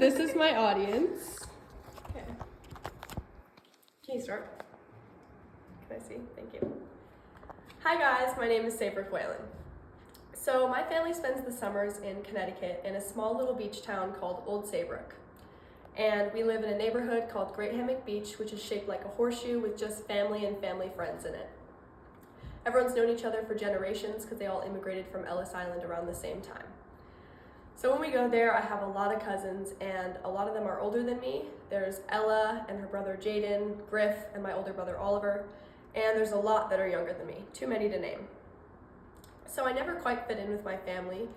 This is my audience. Okay. Can you start? Can I see? Thank you. Hi guys, my name is Saybrook Whalen. So my family spends the summers in Connecticut in a small little beach town called Old Saybrook. And we live in a neighborhood called Great Hammock Beach, which is shaped like a horseshoe with just family and family friends in it. Everyone's known each other for generations because they all immigrated from Ellis Island around the same time. So when we go there, I have a lot of cousins, and a lot of them are older than me. There's Ella and her brother Jaden, Griff, and my older brother Oliver, and there's a lot that are younger than me, too many to name. So I never quite fit in with my family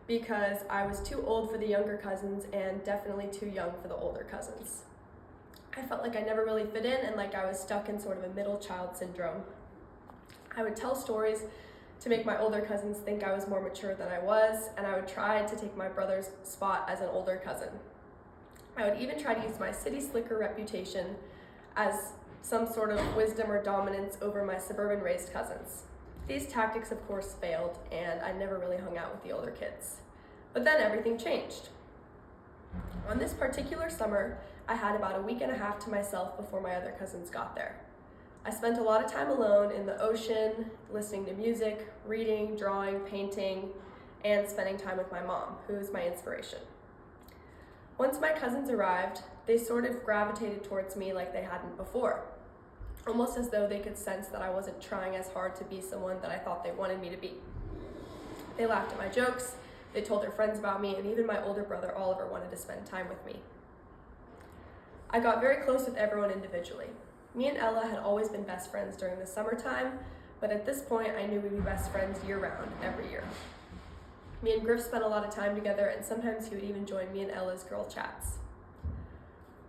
because I was too old for the younger cousins and definitely too young for the older cousins. I felt like I never really fit in and like I was stuck in sort of a middle child syndrome. I would tell stories to make my older cousins think I was more mature than I was, and I would try to take my brother's spot as an older cousin. I would even try to use my city slicker reputation as some sort of wisdom or dominance over my suburban raised cousins. These tactics of course failed, and I never really hung out with the older kids. But then everything changed. On this particular summer, I had about a week and a half to myself before my other cousins got there. I spent a lot of time alone in the ocean, listening to music, reading, drawing, painting, and spending time with my mom, who is my inspiration. Once my cousins arrived, they sort of gravitated towards me like they hadn't before, almost as though they could sense that I wasn't trying as hard to be someone that I thought they wanted me to be. They laughed at my jokes, they told their friends about me, and even my older brother Oliver wanted to spend time with me. I got very close with everyone individually. Me and Ella had always been best friends during the summertime, but at this point I knew we'd be best friends year-round, every year. Me and Griff spent a lot of time together, and sometimes he would even join me and Ella's girl chats.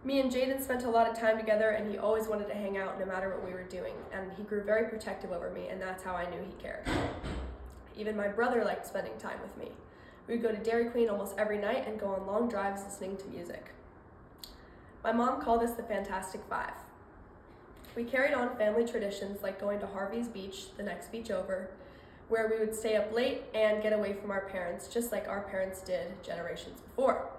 Me and Jaden spent a lot of time together, and he always wanted to hang out no matter what we were doing, and he grew very protective over me, and that's how I knew he cared. Even my brother liked spending time with me. We would go to Dairy Queen almost every night and go on long drives listening to music. My mom called us the Fantastic Five. We carried on family traditions like going to Harvey's Beach, the next beach over, where we would stay up late and get away from our parents, just like our parents did generations before.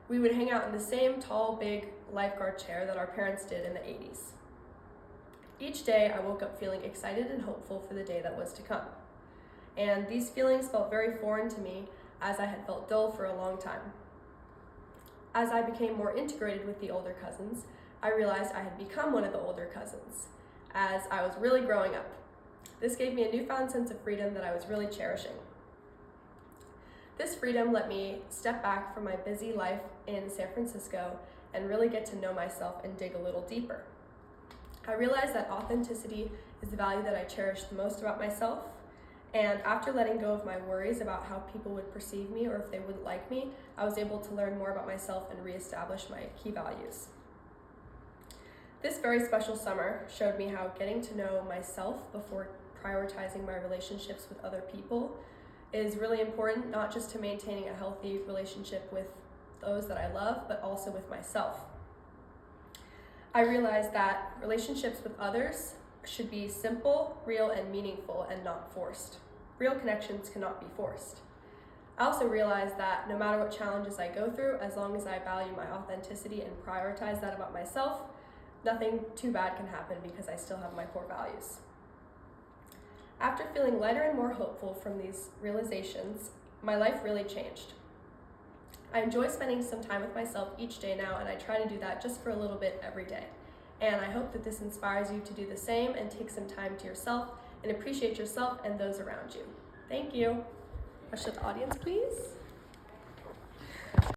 We would hang out in the same tall, big lifeguard chair that our parents did in the 80s. Each day, I woke up feeling excited and hopeful for the day that was to come. And these feelings felt very foreign to me, as I had felt dull for a long time. As I became more integrated with the older cousins, I realized I had become one of the older cousins, as I was really growing up. This gave me a newfound sense of freedom that I was really cherishing. This freedom let me step back from my busy life in San Francisco and really get to know myself and dig a little deeper. I realized that authenticity is the value that I cherish the most about myself, and after letting go of my worries about how people would perceive me or if they wouldn't like me, I was able to learn more about myself and reestablish my key values. This very special summer showed me how getting to know myself before prioritizing my relationships with other people is really important, not just to maintaining a healthy relationship with those that I love, but also with myself. I realized that relationships with others should be simple, real, and meaningful, and not forced. Real connections cannot be forced. I also realized that no matter what challenges I go through, as long as I value my authenticity and prioritize that about myself, nothing too bad can happen because I still have my core values. After feeling lighter and more hopeful from these realizations, my life really changed. I enjoy spending some time with myself each day now, and I try to do that just for a little bit every day. And I hope that this inspires you to do the same and take some time to yourself and appreciate yourself and those around you. Thank you. Question to the audience, please.